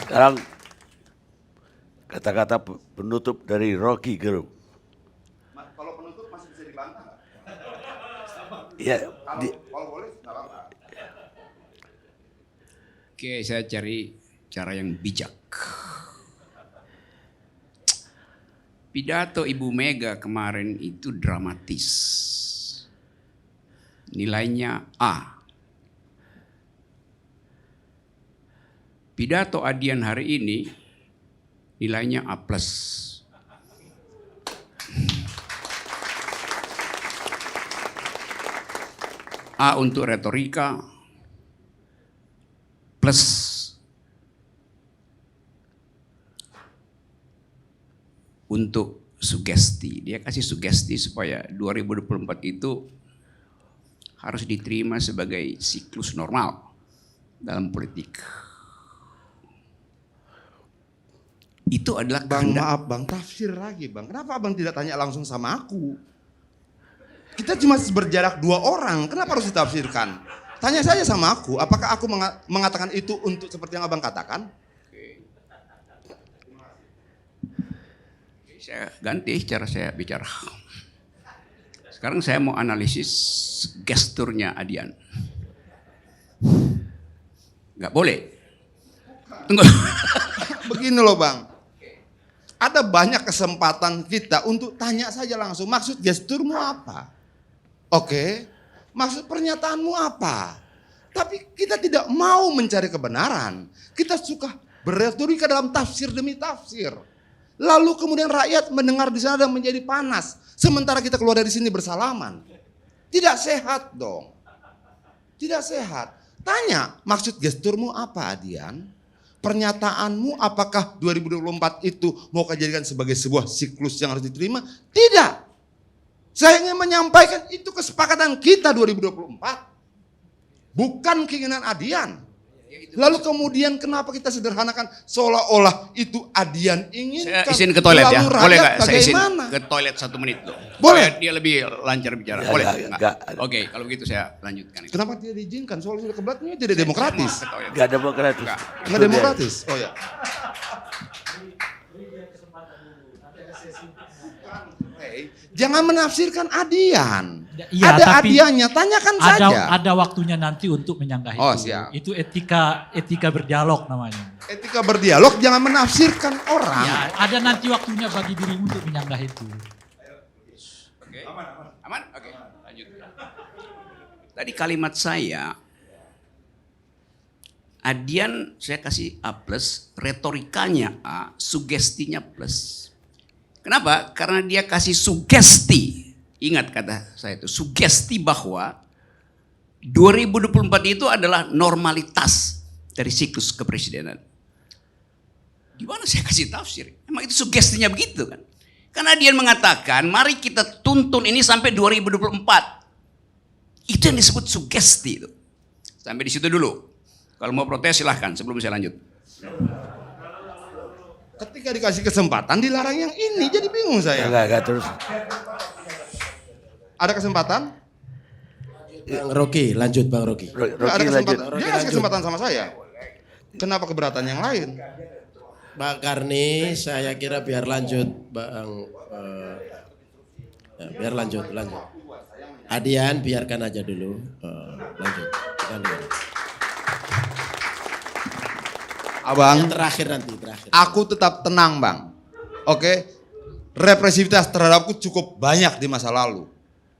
Sekarang kata-kata penutup dari Rocky Gerung. Kalau penutup masih bisa dibantah nggak? Ya, Kalau boleh nggak apa-apa. Oke, saya cari cara yang bijak. Pidato Ibu Mega kemarin itu dramatis. Nilainya A. Pidato Adian hari ini nilainya A+. A untuk retorika, plus untuk sugesti. Dia kasih sugesti supaya 2024 itu harus diterima sebagai siklus normal dalam politik. Itu adalah Bang, maaf bang, tafsir lagi bang. Kenapa abang tidak tanya langsung sama aku? Kita cuma berjarak 2 orang, kenapa harus ditafsirkan? Tanya saja sama aku, apakah aku mengatakan itu untuk seperti yang abang katakan? Saya ganti cara saya bicara. Sekarang saya mau analisis gesturnya Adian. Nggak boleh. Tunggu. Begini loh bang. Ada banyak kesempatan kita untuk tanya saja langsung, maksud gesturmu apa? Oke, maksud pernyataanmu apa? Tapi kita tidak mau mencari kebenaran. Kita suka berretorika dalam tafsir demi tafsir. Lalu kemudian rakyat mendengar di sana dan menjadi panas. Sementara kita keluar dari sini bersalaman. Tidak sehat dong. Tidak sehat. Tanya, maksud gesturmu apa Adian? Pernyataanmu apakah 2024 itu mau kau jadikan sebagai sebuah siklus yang harus diterima? Tidak. Saya ingin menyampaikan itu kesepakatan kita 2024. Bukan keinginan Adian. Lalu kemudian kenapa kita sederhanakan seolah-olah itu Adian inginkan. Saya izin ke toilet ya. Boleh nggak saya izin bagaimana? ke toilet 1 menit loh. Boleh. Dia lebih lancar bicara. Ya, Boleh nggak. Oke, kalau begitu saya lanjutkan. Kenapa tidak diizinkan? Soalnya sudah kebetulannya tidak demokratis. nggak demokratis. Nggak demokratis. Oh ya. Jangan menafsirkan Adian. Iya, ada tapi Adiannya, tanyakan saja. ada waktunya nanti untuk menyanggah Oh, itu. siap. Itu etika berdialog namanya. Etika berdialog jangan menafsirkan orang. Ya, ada nanti waktunya bagi dirimu untuk menyanggah itu. Oke. Aman? Oke, lanjut. Tadi kalimat saya, Adian saya kasih A+, retorikanya A, sugestinya plus. Kenapa? Karena dia kasih sugesti. Ingat kata saya itu, sugesti bahwa 2024 itu adalah normalitas dari siklus kepresidenan. Gimana saya kasih tafsir? Emang itu sugestinya begitu kan? Karena dia mengatakan, mari kita tuntun ini sampai 2024. Itu yang disebut sugesti itu. Sampai di situ dulu. Kalau mau protes silahkan sebelum saya lanjut. Ketika dikasih kesempatan dilarang yang ini, jadi bingung saya. Enggak terus. Ada kesempatan? Bang Rocky, lanjut Bang Rocky. Nggak ada Rocky lanjut. kesempatan. Dia kasih kesempatan sama saya. Kenapa keberatan yang lain? Bang Karni, saya kira biar lanjut Bang. Biar lanjut. Adian biarkan aja dulu. Lanjut. Abang, Yang terakhir. aku tetap tenang bang. Oke, represivitas terhadapku cukup banyak di masa lalu.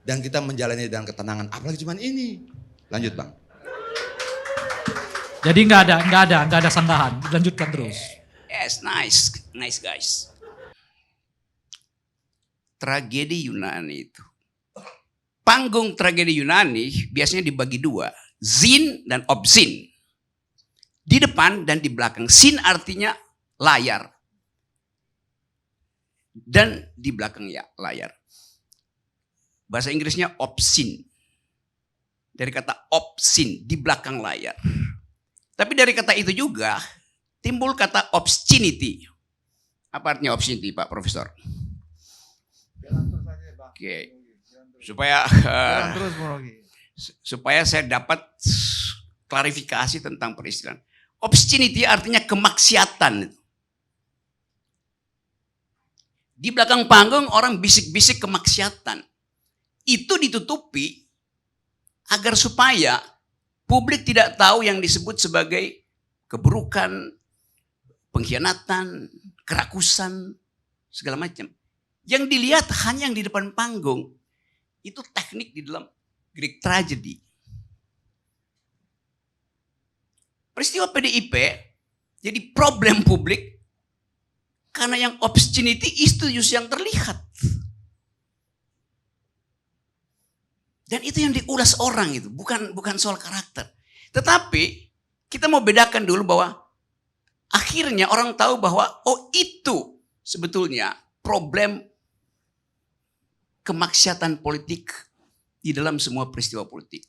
Dan kita menjalani dengan ketenangan, apalagi cuman ini. Lanjut bang. Jadi nggak ada sanggahan. Lanjutkan terus. Yes, nice guys. Tragedi Yunani itu. Panggung tragedi Yunani biasanya dibagi 2. Zin dan obzin. Di depan dan di belakang. Sin artinya layar. Dan di belakang ya layar. Bahasa Inggrisnya obscene. Dari kata obscene, di belakang layar. Tapi dari kata itu juga timbul kata obscenity. Apa artinya obscenity Pak Profesor? Oke. Supaya saya dapat klarifikasi tentang peristilan. Obscenity artinya kemaksiatan. Di belakang panggung orang bisik-bisik kemaksiatan. Itu ditutupi agar supaya publik tidak tahu yang disebut sebagai keburukan, pengkhianatan, kerakusan, segala macam. Yang dilihat hanya yang di depan panggung. Itu teknik di dalam Greek tragedy. Peristiwa PDIP jadi problem publik karena yang obscenity itu justru yang terlihat. Dan itu yang diulas orang itu, bukan soal karakter. Tetapi kita mau bedakan dulu bahwa akhirnya orang tahu bahwa oh itu sebetulnya problem kemaksiatan politik di dalam semua peristiwa politik.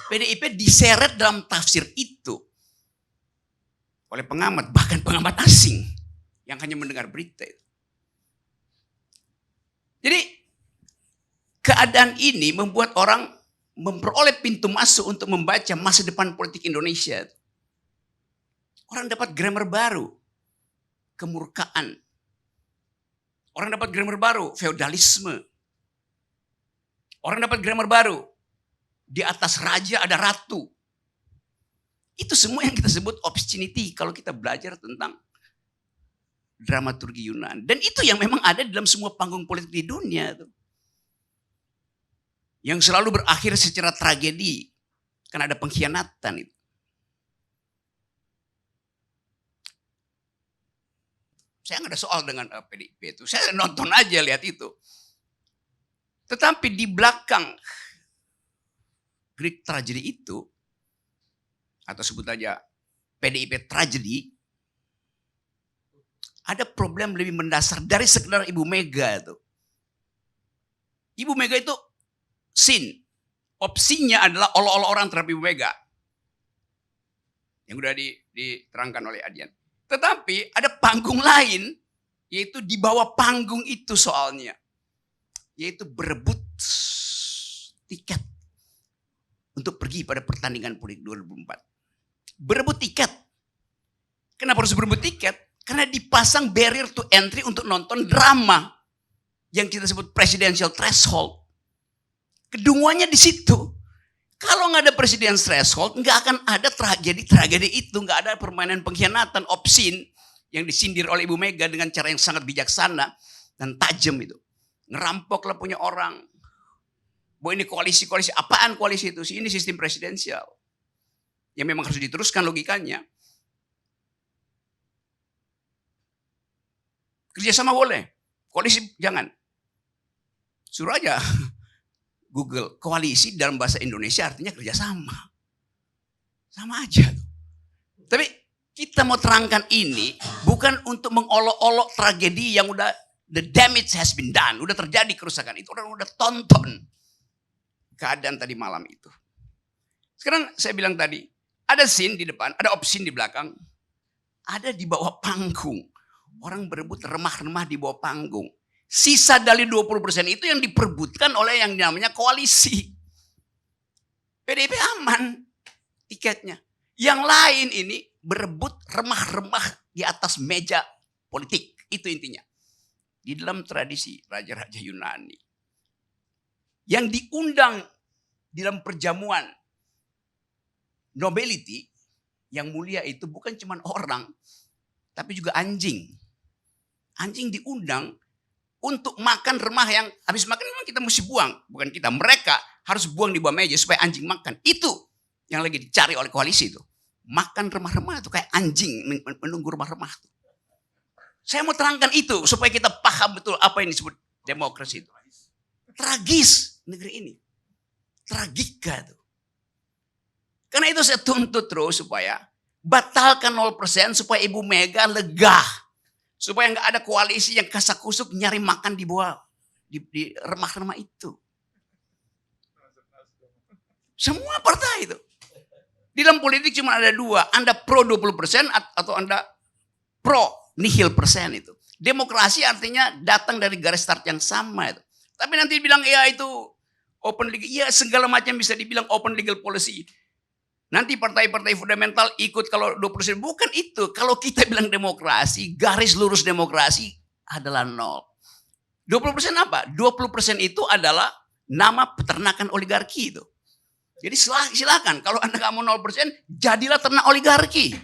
PDIP diseret dalam tafsir itu oleh pengamat, bahkan pengamat asing yang hanya mendengar berita itu. Jadi keadaan ini membuat orang memperoleh pintu masuk untuk membaca masa depan politik Indonesia. Orang dapat grammar baru, kemurkaan. Orang dapat grammar baru, feodalisme. Orang dapat grammar baru, di atas raja ada ratu. Itu semua yang kita sebut obscenity kalau kita belajar tentang dramaturgi Yunan. Dan itu yang memang ada dalam semua panggung politik di dunia. Yang selalu berakhir secara tragedi. Karena ada pengkhianatan itu. Saya nggak ada soal dengan PDIP itu. Saya nonton aja lihat itu. Tetapi di belakang Greek tragedy itu, atau sebut aja PDIP tragedy, ada problem lebih mendasar dari sekedar Ibu Mega itu. Ibu Mega itu sin. Opsinya adalah olok-olok orang terhadap Ibu Mega. Yang sudah diterangkan oleh Adian. Tetapi ada panggung lain, yaitu di bawah panggung itu soalnya. Yaitu berebut tiket untuk pergi pada pertandingan politik 2024. Berebut tiket. Kenapa harus berebut tiket? Karena dipasang barrier to entry untuk nonton drama yang kita sebut presidential threshold. Kedunguannya di situ. Kalau nggak ada presidential threshold, nggak akan ada tragedi itu, nggak ada permainan pengkhianatan, obscene yang disindir oleh Ibu Mega dengan cara yang sangat bijaksana dan tajam itu. Ngerampoklah punya orang. Bahwa ini koalisi, apaan koalisi itu? Ini sistem presidensial. Yang memang harus diteruskan logikanya. Kerjasama boleh, koalisi jangan. Suruh aja Google, koalisi dalam bahasa Indonesia artinya kerjasama. Sama aja. Tapi kita mau terangkan ini bukan untuk mengolok-olok tragedi yang udah the damage has been done. Udah terjadi kerusakan itu. Orang udah tonton keadaan tadi malam itu. Sekarang saya bilang tadi, ada scene di depan, ada opsin di belakang, ada di bawah panggung. Orang berebut remah-remah di bawah panggung. Sisa dari 20% itu yang diperbutkan oleh yang namanya koalisi. PDIP aman tiketnya. Yang lain ini berebut remah-remah di atas meja politik. Itu intinya. Di dalam tradisi raja-raja Yunani. Yang diundang di dalam perjamuan nobility yang mulia itu bukan cuma orang, tapi juga anjing. Anjing diundang untuk makan remah yang habis makan memang kita mesti buang. Bukan kita, mereka harus buang di bawah meja supaya anjing makan. Itu yang lagi dicari oleh koalisi itu. Makan remah-remah itu kayak anjing menunggu remah-remah itu. Saya mau terangkan itu supaya kita paham betul apa yang disebut demokrasi itu. Tragis negeri ini. Tragika itu. Karena itu saya tuntut terus supaya batalkan 0% supaya Ibu Mega lega. Supaya nggak ada koalisi yang kasak-kusuk nyari makan di bawah di remah-remah itu. Semua partai itu. Di dalam politik cuma ada dua. Anda pro 20% atau Anda pro nihil persen itu. Demokrasi artinya datang dari garis start yang sama itu. Tapi nanti bilang ya itu open legal. Ya segala macam bisa dibilang open legal policy. Nanti partai-partai fundamental ikut kalau 20%. Bukan itu. Kalau kita bilang demokrasi, garis lurus demokrasi adalah 0. 20% apa? 20% itu adalah nama peternakan oligarki itu. Jadi silakan. Kalau Anda nggak mau 0%, jadilah ternak oligarki.